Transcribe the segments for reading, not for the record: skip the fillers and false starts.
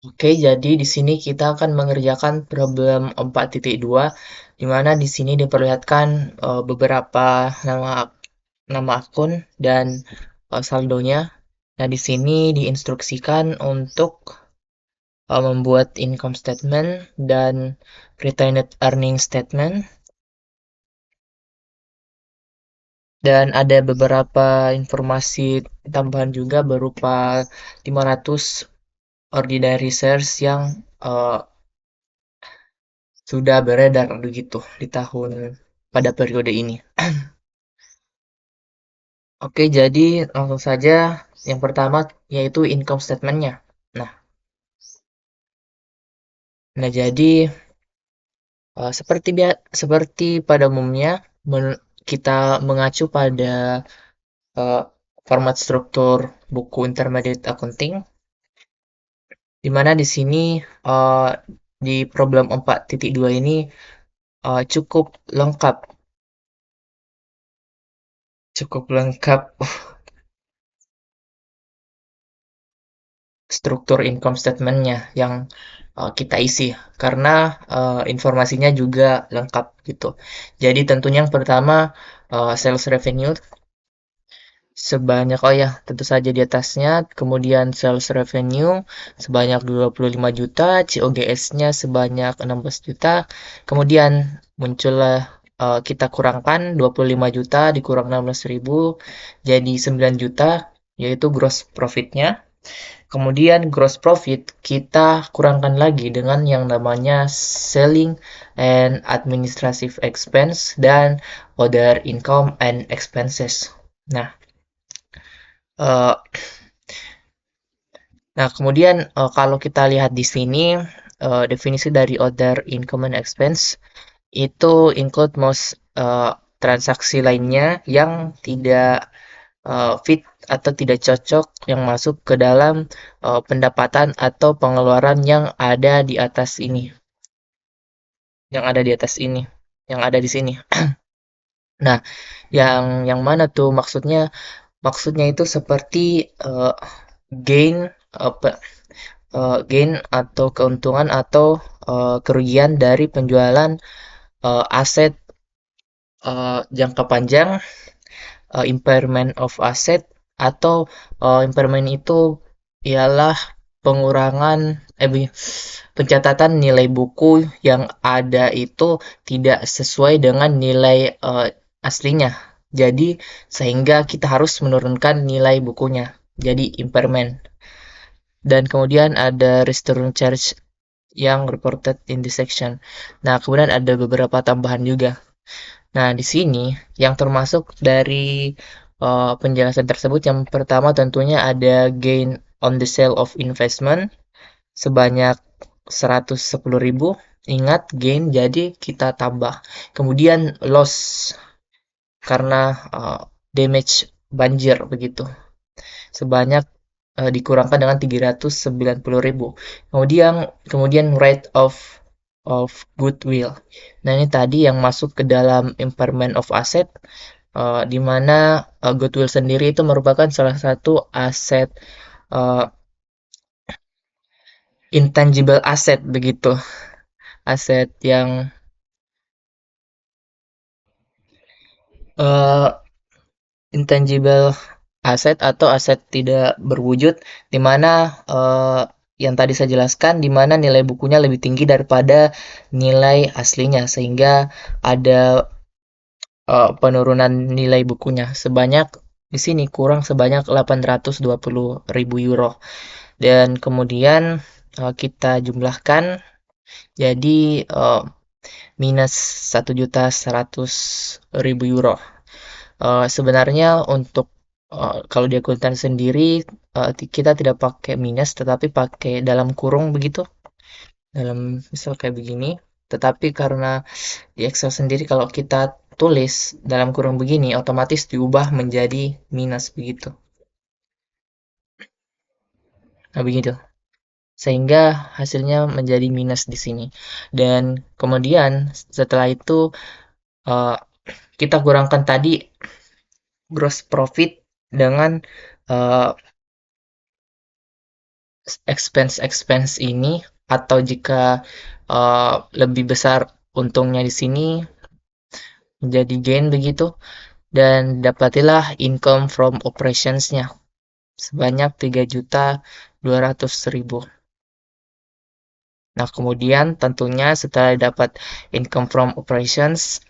Oke, jadi di sini kita akan mengerjakan problem 4.2, di mana di sini diperlihatkan beberapa nama akun dan saldonya. Nah, di sini diinstruksikan untuk membuat income statement dan retained earning statement, dan ada beberapa informasi tambahan juga berupa 500 ordinary shares yang eh, sudah beredar begitu di tahun pada periode ini. Oke, jadi langsung saja yang pertama yaitu income statement-nya. Nah, jadi seperti pada umumnya kita mengacu pada eh, format struktur buku intermediate accounting, di mana di sini eh, di problem 4.2 ini cukup lengkap, cukup lengkap struktur income statement-nya yang kita isi, karena informasinya juga lengkap gitu. Jadi tentunya yang pertama sales revenue sebanyak, oh ya, tentu saja di atasnya, kemudian sales revenue sebanyak 25 juta, COGS-nya sebanyak 16 juta, kemudian muncullah kita kurangkan 25 juta dikurang 16.000 jadi 9 juta, yaitu gross profit-nya. Kemudian gross profit kita kurangkan lagi dengan yang namanya selling and administrative expense dan other income and expenses. Nah, eh, kemudian kalau kita lihat di sini definisi dari other income and expense itu include most transaksi lainnya yang tidak fit atau tidak cocok yang masuk ke dalam pendapatan atau pengeluaran yang ada di atas ini, yang ada di atas ini, yang ada di sini. Nah, yang mana tuh maksudnya? Maksudnya itu seperti gain, gain atau keuntungan atau kerugian dari penjualan aset jangka panjang, impairment of asset, atau impairment itu ialah pengurangan pencatatan nilai buku yang ada itu tidak sesuai dengan nilai aslinya. Jadi sehingga kita harus menurunkan nilai bukunya. Jadi impairment. Dan kemudian ada restoring charge yang reported in this section. Nah, kemudian ada beberapa tambahan juga. Nah, di sini yang termasuk dari penjelasan tersebut, yang pertama tentunya ada gain on the sale of investment sebanyak 110.000. Ingat gain, jadi kita tambah. Kemudian loss karena damage banjir begitu. Sebanyak dikurangkan dengan 390.000. Kemudian rate of goodwill. Nah, ini tadi yang masuk ke dalam impairment of asset, di mana goodwill sendiri itu merupakan salah satu aset, uh, intangible asset begitu, aset yang uh, intangible aset atau aset tidak berwujud, di mana yang tadi saya jelaskan, di mana nilai bukunya lebih tinggi daripada nilai aslinya, sehingga ada penurunan nilai bukunya sebanyak, di sini kurang sebanyak 820.000 euro. Dan kemudian kita jumlahkan jadi minus 1.100.000 euro. Sebenarnya untuk kalau di akuntan sendiri kita tidak pakai minus tetapi pakai dalam kurung begitu, dalam misal kayak begini. Tetapi karena di Excel sendiri kalau kita tulis dalam kurung begini otomatis diubah menjadi minus begitu. Nah, begitu. Sehingga hasilnya menjadi minus di sini. Dan kemudian setelah itu eh, kita kurangkan tadi gross profit dengan eh, expense ini, atau jika lebih besar untungnya di sini menjadi gain begitu, dan dapatilah income from operationsnya sebanyak 3.200.000. Nah, kemudian tentunya setelah dapat income from operations,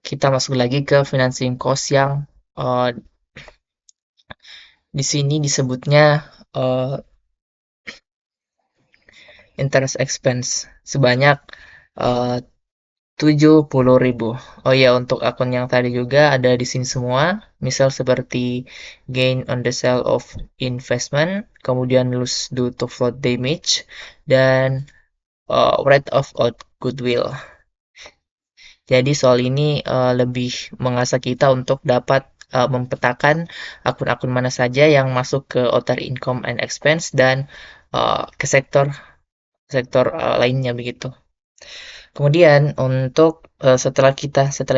kita masuk lagi ke financing cost yang uh, di sini disebutnya uh, interest expense sebanyak uh, 70.000. Oh ya, untuk akun yang tadi juga ada di sini semua. Misal seperti gain on the sale of investment, kemudian loss due to float damage, dan write off of goodwill. Jadi soal ini lebih mengasah kita untuk dapat mempetakan akun-akun mana saja yang masuk ke other income and expense dan ke sektor sektor lainnya begitu. Kemudian untuk setelah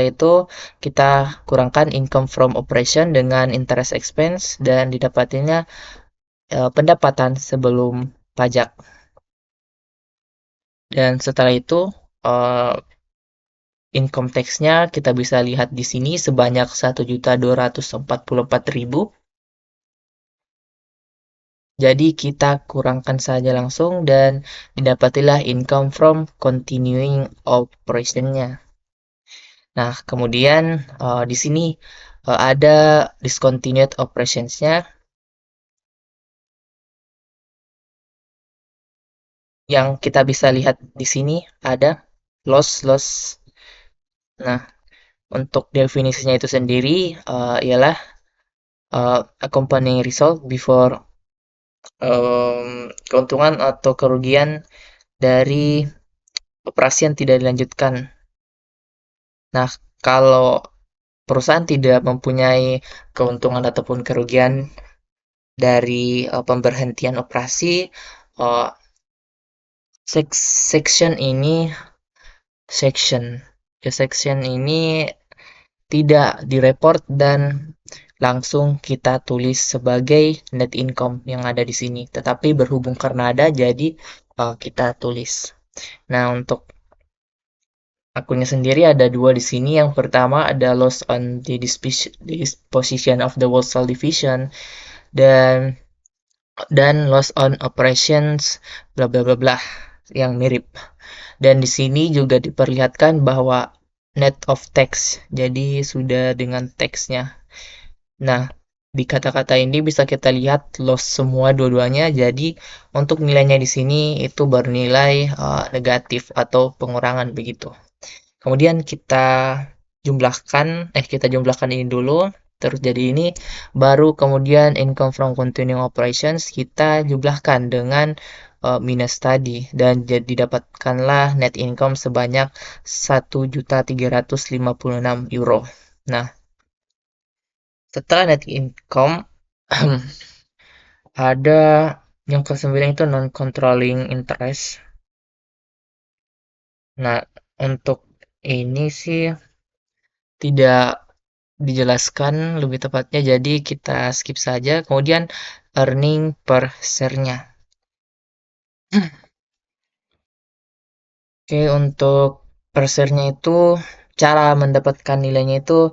itu kita kurangkan income from operation dengan interest expense dan didapatinya pendapatan sebelum pajak. Dan setelah itu uh, income tax-nya kita bisa lihat di sini sebanyak 1.244.000. Jadi kita kurangkan saja langsung dan didapatilah income from continuing operation-nya. Nah, kemudian di sini ada discontinued operations-nya yang kita bisa lihat di sini ada loss. Nah, untuk definisinya itu sendiri ialah accompanying result before keuntungan atau kerugian dari operasi yang tidak dilanjutkan. Nah, kalau perusahaan tidak mempunyai keuntungan ataupun kerugian dari pemberhentian operasi, uh, section ini section ini tidak direport dan langsung kita tulis sebagai net income yang ada di sini. Tetapi berhubung karena ada, jadi kita tulis. Nah, untuk akunnya sendiri ada dua di sini. Yang pertama ada loss on the disposition of the wholesale division dan loss on operations bla bla bla bla yang mirip. Dan di sini juga diperlihatkan bahwa net of tax. Jadi sudah dengan taxnya. Nah, di kata-kata ini bisa kita lihat loss semua dua-duanya. Jadi untuk nilainya di sini itu bernilai negatif atau pengurangan begitu. Kemudian kita jumlahkan ini dulu. Terus jadi ini baru kemudian income from continuing operations kita jumlahkan dengan minus tadi dan jadi didapatkanlah net income sebanyak 1.356.000. Nah, setelah net income ada yang ke-9 itu non controlling interest. Nah, untuk ini sih tidak dijelaskan lebih tepatnya, jadi kita skip saja. Kemudian earning per share-nya. Oke, untuk per share-nya itu cara mendapatkan nilainya itu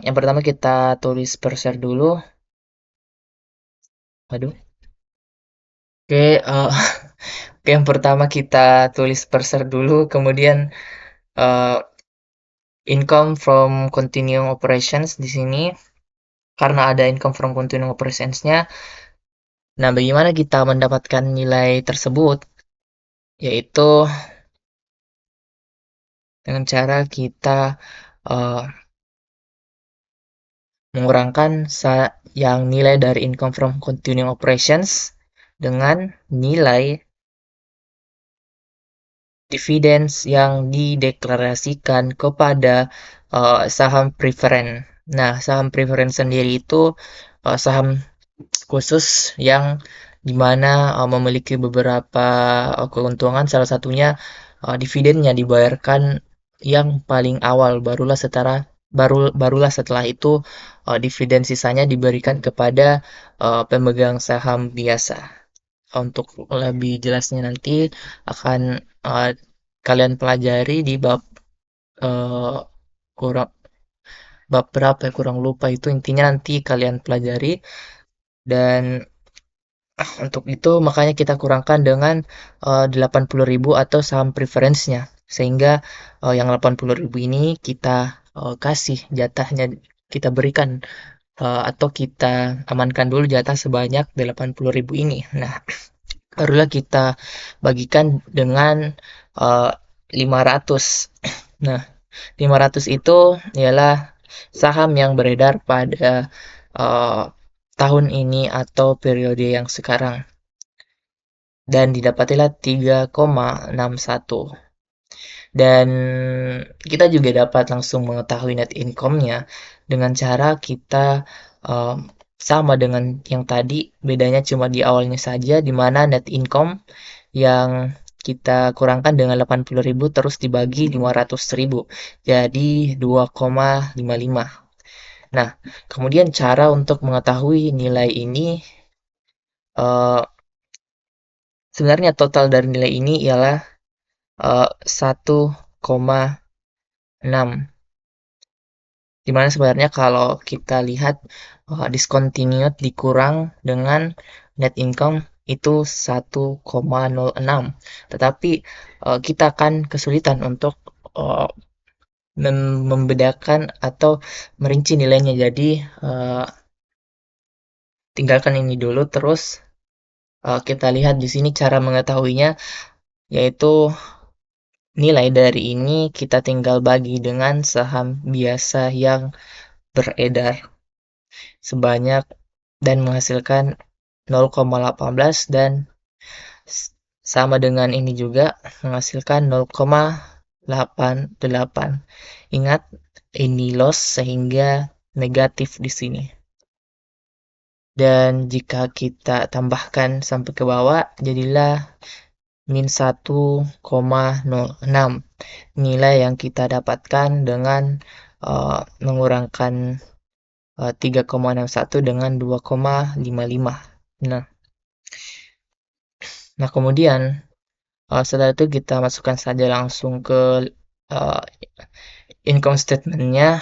yang pertama kita tulis per share dulu. Aduh. Oke, oke, yang pertama kita tulis per share dulu, kemudian uh, income from continuing operations di sini karena ada income from continuing operations-nya. Nah, bagaimana kita mendapatkan nilai tersebut? Yaitu dengan cara kita uh, mengurangkan yang nilai dari income from continuing operations dengan nilai dividends yang dideklarasikan kepada saham preferen. Nah, saham preferen sendiri itu saham khusus yang dimana memiliki beberapa keuntungan, salah satunya dividennya dibayarkan yang paling awal, barulah setelah barulah setelah itu dividen sisanya diberikan kepada pemegang saham biasa. Untuk lebih jelasnya nanti akan kalian pelajari di bab eh, kurang bab berapa ya, kurang lupa, itu intinya nanti kalian pelajari. Dan untuk itu makanya kita kurangkan dengan 80.000 atau saham preference-nya, sehingga yang 80.000 ini kita kasih jatahnya, kita berikan atau kita amankan dulu jatah sebanyak 80.000 ini. Nah, barulah kita bagikan dengan 500. Nah, 500 itu ialah saham yang beredar pada uh, tahun ini atau periode yang sekarang, dan didapatilah 3,61. Dan kita juga dapat langsung mengetahui net income-nya dengan cara kita um, sama dengan yang tadi, bedanya cuma di awalnya saja, di mana net income yang kita kurangkan dengan 80.000 terus dibagi 500.000, jadi 2,55. Nah, kemudian cara untuk mengetahui nilai ini, uh, sebenarnya total dari nilai ini ialah 1,6. Dimana sebenarnya kalau kita lihat discontinued dikurang dengan net income itu 1,06. Tetapi kita akan kesulitan untuk uh, membedakan atau merinci nilainya. Jadi tinggalkan ini dulu, terus kita lihat di sini cara mengetahuinya, yaitu nilai dari ini kita tinggal bagi dengan saham biasa yang beredar sebanyak dan menghasilkan 0,18, dan sama dengan ini juga menghasilkan 0,88. Ingat, ini loss sehingga negatif di sini. Dan jika kita tambahkan sampai ke bawah, jadilah min 1,06 nilai yang kita dapatkan dengan mengurangkan 3,61 dengan 2,55. Nah, kemudian setelah itu kita masukkan saja langsung ke uh, income statement-nya,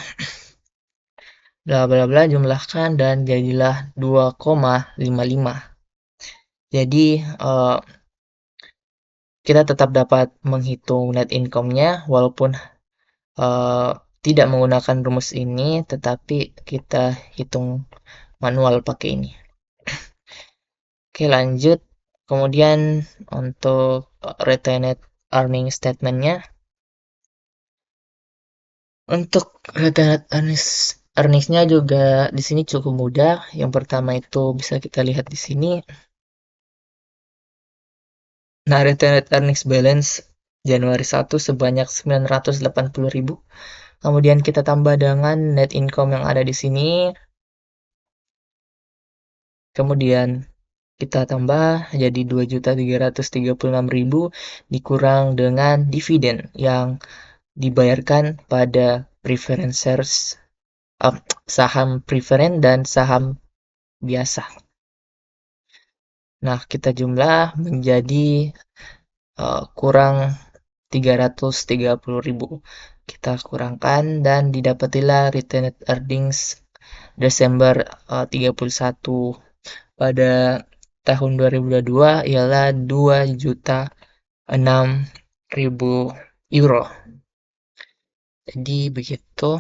bla bla bla, jumlahkan dan jadilah 2,55. Jadi kita tetap dapat menghitung net income-nya walaupun tidak menggunakan rumus ini, tetapi kita hitung manual pakai ini. Oke, lanjut. Kemudian untuk retained earning statement-nya, untuk retained earnings-nya juga di sini cukup mudah. Yang pertama itu bisa kita lihat di sini. Nah, retained earnings balance Januari 1 sebanyak 980.000. Kemudian kita tambah dengan net income yang ada di sini. Kemudian kita tambah jadi 2.336.000 dikurang dengan dividen yang dibayarkan pada preference shares, saham preferen dan saham biasa. Nah, kita jumlah menjadi kurang 330.000. Kita kurangkan dan didapatilah retained earnings Desember 31 pada tahun 2022 ialah 2.006.000 euro. Jadi begitu.